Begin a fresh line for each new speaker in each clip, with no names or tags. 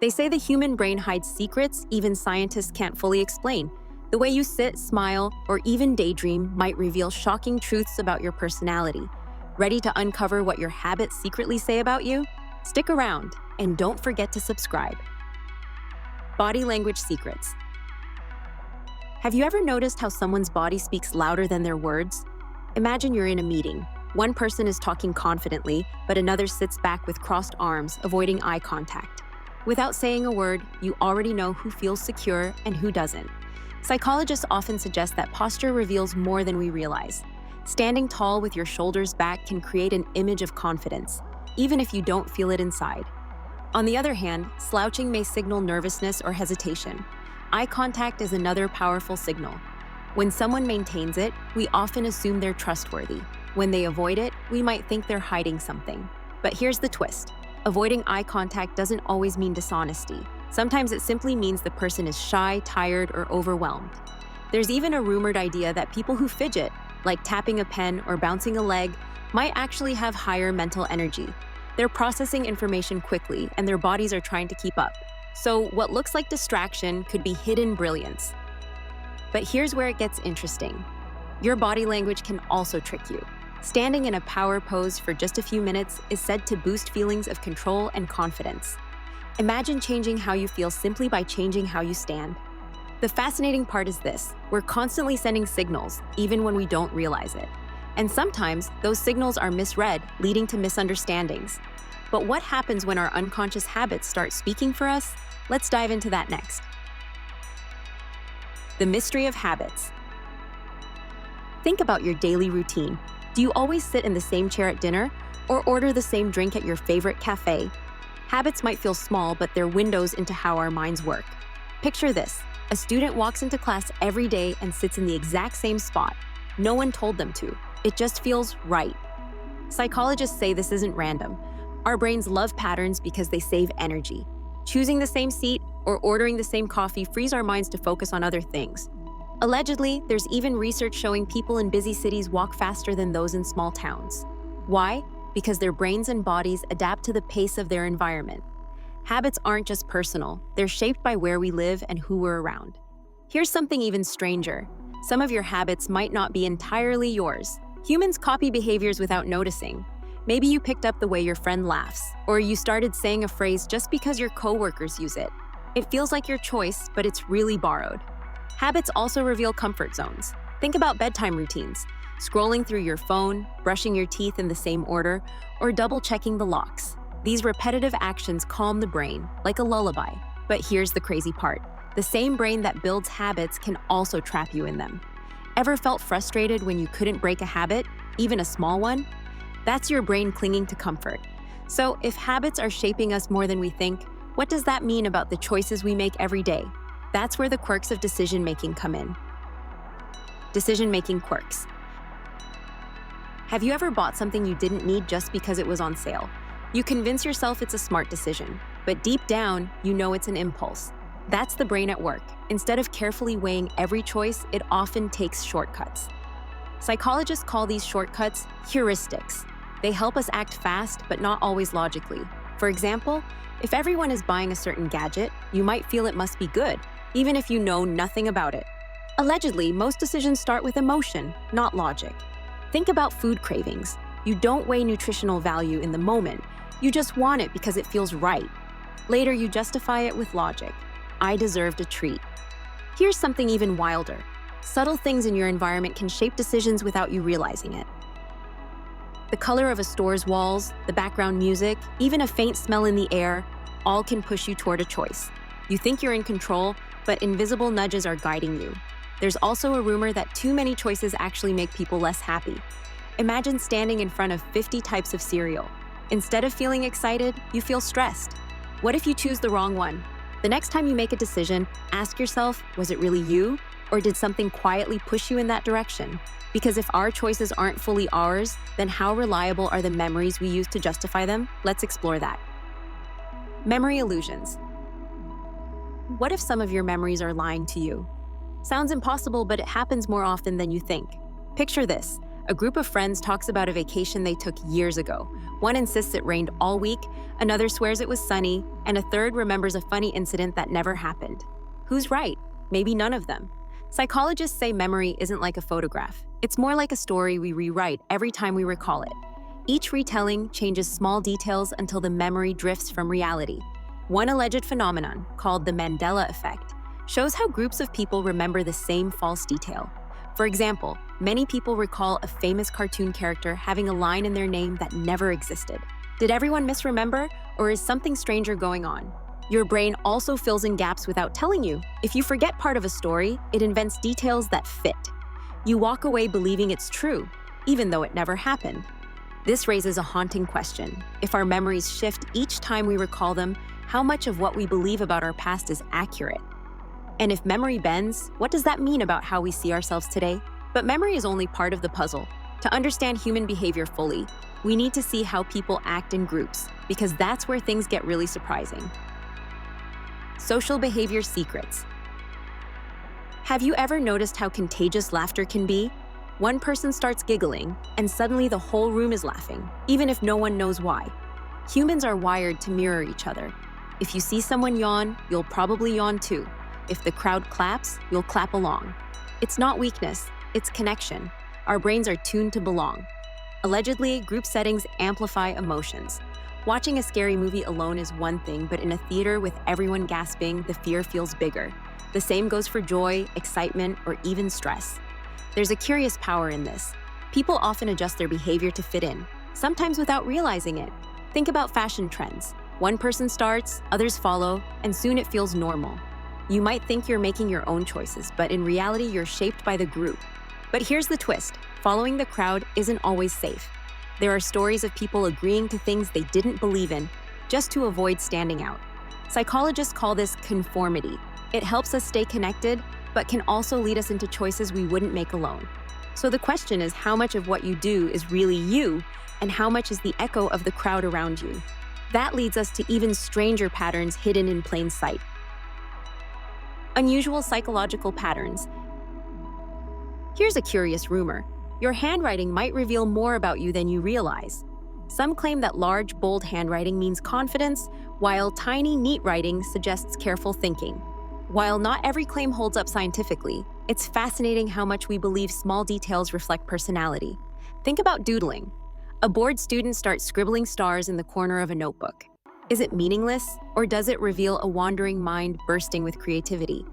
They say the human brain hides secrets even scientists can't fully explain. The way you sit, smile, or even daydream might reveal shocking truths about your personality. Ready to uncover what your habits secretly say about you? Stick around, and don't forget to subscribe. Body language secrets. Have you ever noticed how someone's body speaks louder than their words? Imagine you're in a meeting. One person is talking confidently, but another sits back with crossed arms, avoiding eye contact. Without saying a word, you already know who feels secure and who doesn't. Psychologists often suggest that posture reveals more than we realize. Standing tall with your shoulders back can create an image of confidence, even if you don't feel it inside. On the other hand, slouching may signal nervousness or hesitation. Eye contact is another powerful signal. When someone maintains it, we often assume they're trustworthy. When they avoid it, we might think they're hiding something. But here's the twist. Avoiding eye contact doesn't always mean dishonesty. Sometimes it simply means the person is shy, tired, or overwhelmed. There's even a rumored idea that people who fidget, like tapping a pen or bouncing a leg, might actually have higher mental energy. They're processing information quickly, and their bodies are trying to keep up. So what looks like distraction could be hidden brilliance. But here's where it gets interesting. Your body language can also trick you. Standing in a power pose for just a few minutes is said to boost feelings of control and confidence. Imagine changing how you feel simply by changing how you stand. The fascinating part is this: we're constantly sending signals, even when we don't realize it. And sometimes, those signals are misread, leading to misunderstandings. But what happens when our unconscious habits start speaking for us? Let's dive into that next. The mystery of habits. Think about your daily routine. Do you always sit in the same chair at dinner or order the same drink at your favorite cafe? Habits might feel small, but they're windows into how our minds work. Picture this: a student walks into class every day and sits in the exact same spot. No one told them to. It just feels right. Psychologists say this isn't random. Our brains love patterns because they save energy. Choosing the same seat or ordering the same coffee frees our minds to focus on other things. Allegedly, there's even research showing people in busy cities walk faster than those in small towns. Why? Because their brains and bodies adapt to the pace of their environment. Habits aren't just personal, they're shaped by where we live and who we're around. Here's something even stranger. Some of your habits might not be entirely yours. Humans copy behaviors without noticing. Maybe you picked up the way your friend laughs, or you started saying a phrase just because your coworkers use it. It feels like your choice, but it's really borrowed. Habits also reveal comfort zones. Think about bedtime routines: scrolling through your phone, brushing your teeth in the same order, or double-checking the locks. These repetitive actions calm the brain, like a lullaby. But here's the crazy part. The same brain that builds habits can also trap you in them. Ever felt frustrated when you couldn't break a habit, even a small one? That's your brain clinging to comfort. So if habits are shaping us more than we think, what does that mean about the choices we make every day? That's where the quirks of decision-making come in. Decision-making quirks. Have you ever bought something you didn't need just because it was on sale? You convince yourself it's a smart decision, but deep down, you know it's an impulse. That's the brain at work. Instead of carefully weighing every choice, it often takes shortcuts. Psychologists call these shortcuts heuristics. They help us act fast, but not always logically. For example, if everyone is buying a certain gadget, you might feel it must be good, even if you know nothing about it. Allegedly, most decisions start with emotion, not logic. Think about food cravings. You don't weigh nutritional value in the moment. You just want it because it feels right. Later, you justify it with logic. I deserved a treat. Here's something even wilder. Subtle things in your environment can shape decisions without you realizing it. The color of a store's walls, the background music, even a faint smell in the air, all can push you toward a choice. You think you're in control, but invisible nudges are guiding you. There's also a rumor that too many choices actually make people less happy. Imagine standing in front of 50 types of cereal. Instead of feeling excited, you feel stressed. What if you choose the wrong one? The next time you make a decision, ask yourself, was it really you? Or did something quietly push you in that direction? Because if our choices aren't fully ours, then how reliable are the memories we use to justify them? Let's explore that. Memory illusions. What if some of your memories are lying to you? Sounds impossible, but it happens more often than you think. Picture this: A group of friends talks about a vacation they took years ago. One insists it rained all week, another swears it was sunny, and a third remembers a funny incident that never happened. Who's right? Maybe none of them. Psychologists say memory isn't like a photograph. It's more like a story we rewrite every time we recall it. Each retelling changes small details until the memory drifts from reality. One alleged phenomenon, called the Mandela effect, shows how groups of people remember the same false detail. For example, many people recall a famous cartoon character having a line in their name that never existed. Did everyone misremember, or is something stranger going on? Your brain also fills in gaps without telling you. If you forget part of a story, it invents details that fit. You walk away believing it's true, even though it never happened. This raises a haunting question. If our memories shift each time we recall them, how much of what we believe about our past is accurate? And if memory bends, what does that mean about how we see ourselves today? But memory is only part of the puzzle. To understand human behavior fully, we need to see how people act in groups, because that's where things get really surprising. Social behavior secrets. Have you ever noticed how contagious laughter can be? One person starts giggling, and suddenly the whole room is laughing, even if no one knows why. Humans are wired to mirror each other. If you see someone yawn, you'll probably yawn too. If the crowd claps, you'll clap along. It's not weakness, it's connection. Our brains are tuned to belong. Allegedly, group settings amplify emotions. Watching a scary movie alone is one thing, but in a theater with everyone gasping, the fear feels bigger. The same goes for joy, excitement, or even stress. There's a curious power in this. People often adjust their behavior to fit in, sometimes without realizing it. Think about fashion trends. One person starts, others follow, and soon it feels normal. You might think you're making your own choices, but in reality, you're shaped by the group. But here's the twist. Following the crowd isn't always safe. There are stories of people agreeing to things they didn't believe in, just to avoid standing out. Psychologists call this conformity. It helps us stay connected, but can also lead us into choices we wouldn't make alone. So the question is, how much of what you do is really you, and how much is the echo of the crowd around you? That leads us to even stranger patterns hidden in plain sight. Unusual psychological patterns. Here's a curious rumor. Your handwriting might reveal more about you than you realize. Some claim that large, bold handwriting means confidence, while tiny, neat writing suggests careful thinking. While not every claim holds up scientifically, it's fascinating how much we believe small details reflect personality. Think about doodling. A bored student starts scribbling stars in the corner of a notebook. Is it meaningless, or does it reveal a wandering mind bursting with creativity?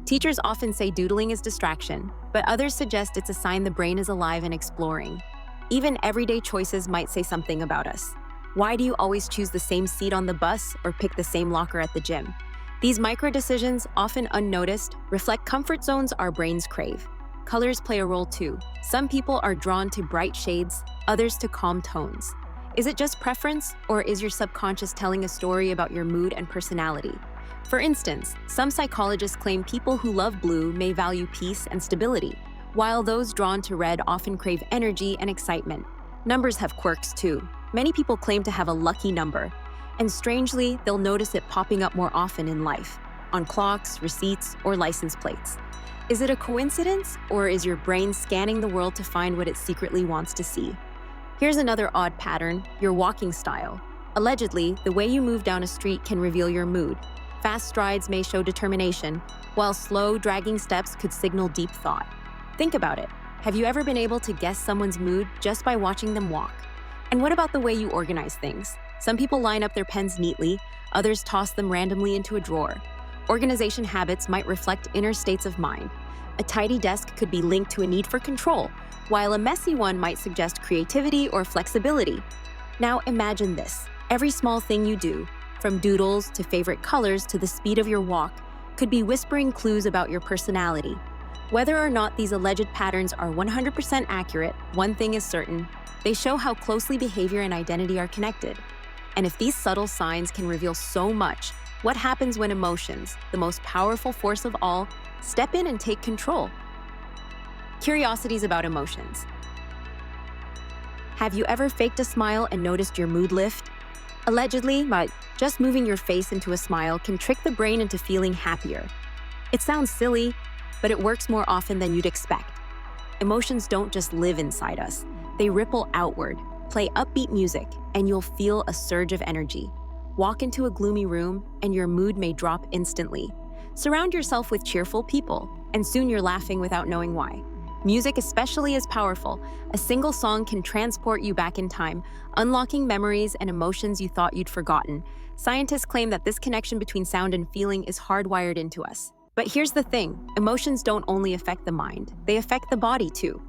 Teachers often say doodling is distraction, but others suggest it's a sign the brain is alive and exploring. Even everyday choices might say something about us. Why do you always choose the same seat on the bus or pick the same locker at the gym? These micro-decisions, often unnoticed, reflect comfort zones our brains crave. Colors play a role too. Some people are drawn to bright shades, others to calm tones. Is it just preference, or is your subconscious telling a story about your mood and personality? For instance, some psychologists claim people who love blue may value peace and stability, while those drawn to red often crave energy and excitement. Numbers have quirks too. Many people claim to have a lucky number, and strangely, they'll notice it popping up more often in life, on clocks, receipts, or license plates. Is it a coincidence, or is your brain scanning the world to find what it secretly wants to see? Here's another odd pattern, your walking style. Allegedly, the way you move down a street can reveal your mood. Fast strides may show determination, while slow, dragging steps could signal deep thought. Think about it. Have you ever been able to guess someone's mood just by watching them walk? And what about the way you organize things? Some people line up their pens neatly, others toss them randomly into a drawer. Organization habits might reflect inner states of mind. A tidy desk could be linked to a need for control, while a messy one might suggest creativity or flexibility. Now imagine this. Every small thing you do, from doodles to favorite colors to the speed of your walk, could be whispering clues about your personality. Whether or not these alleged patterns are 100% accurate, one thing is certain: they show how closely behavior and identity are connected. And if these subtle signs can reveal so much, what happens when emotions, the most powerful force of all, step in and take control? Curiosities about emotions. Have you ever faked a smile and noticed your mood lift? Allegedly, just moving your face into a smile can trick the brain into feeling happier. It sounds silly, but it works more often than you'd expect. emotions don't just live inside us, they ripple outward. Play upbeat music, and you'll feel a surge of energy. Walk into a gloomy room, and your mood may drop instantly. Surround yourself with cheerful people, and soon you're laughing without knowing why. Music especially is powerful. A single song can transport you back in time, unlocking memories and emotions you thought you'd forgotten. Scientists claim that this connection between sound and feeling is hardwired into us. But here's the thing, emotions don't only affect the mind, they affect the body too.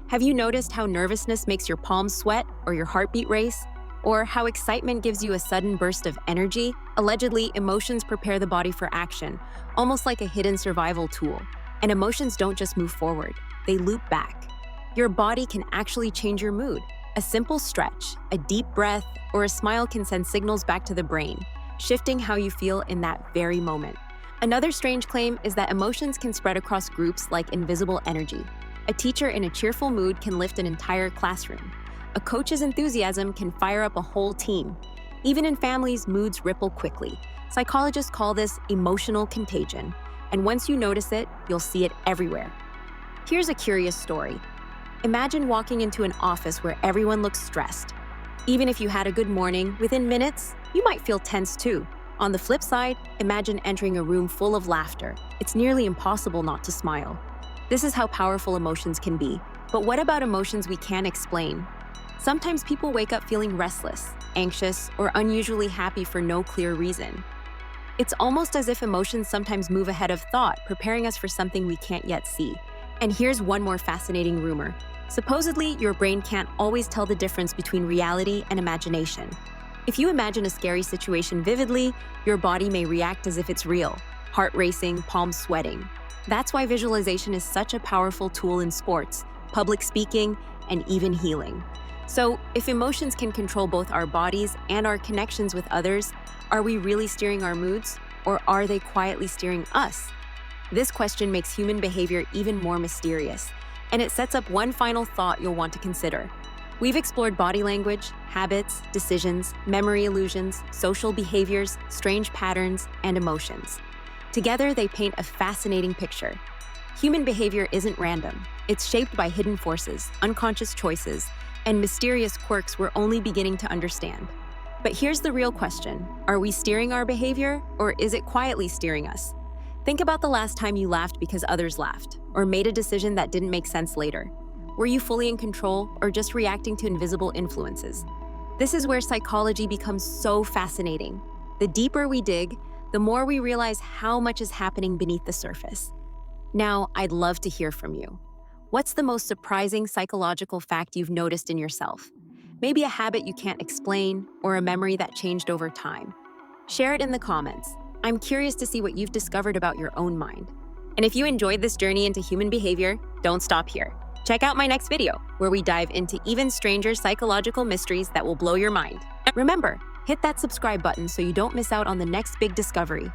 Have you noticed how nervousness makes your palms sweat or your heartbeat race? Or how excitement gives you a sudden burst of energy? Allegedly, emotions prepare the body for action, almost like a hidden survival tool. And emotions don't just move forward, they loop back. Your body can actually change your mood. A simple stretch, a deep breath, or a smile can send signals back to the brain, shifting how you feel in that very moment. Another strange claim is that emotions can spread across groups like invisible energy. A teacher in a cheerful mood can lift an entire classroom. A coach's enthusiasm can fire up a whole team. Even in families, moods ripple quickly. Psychologists call this emotional contagion. And once you notice it, you'll see it everywhere. Here's a curious story. Imagine walking into an office where everyone looks stressed. Even if you had a good morning, within minutes, you might feel tense too. On the flip side, imagine entering a room full of laughter. It's nearly impossible not to smile. This is how powerful emotions can be. But what about emotions we can't explain? Sometimes people wake up feeling restless, anxious, or unusually happy for no clear reason. It's almost as if emotions sometimes move ahead of thought, preparing us for something we can't yet see. And here's one more fascinating rumor. Supposedly, your brain can't always tell the difference between reality and imagination. If you imagine a scary situation vividly, your body may react as if it's real, heart racing, palms sweating. That's why visualization is such a powerful tool in sports, public speaking, and even healing. So, if emotions can control both our bodies and our connections with others, are we really steering our moods, or are they quietly steering us? This question makes human behavior even more mysterious, and it sets up one final thought you'll want to consider. We've explored body language, habits, decisions, memory illusions, social behaviors, strange patterns, and emotions. Together, they paint a fascinating picture. Human behavior isn't random. It's shaped by hidden forces, unconscious choices, and mysterious quirks we're only beginning to understand. But here's the real question. Are we steering our behavior, or is it quietly steering us? Think about the last time you laughed because others laughed, or made a decision that didn't make sense later. Were you fully in control, or just reacting to invisible influences? This is where psychology becomes so fascinating. The deeper we dig, the more we realize how much is happening beneath the surface. Now, I'd love to hear from you. What's the most surprising psychological fact you've noticed in yourself? Maybe a habit you can't explain, or a memory that changed over time. Share it in the comments. I'm curious to see what you've discovered about your own mind. And if you enjoyed this journey into human behavior, don't stop here. Check out my next video, where we dive into even stranger psychological mysteries that will blow your mind. Remember, hit that subscribe button so you don't miss out on the next big discovery.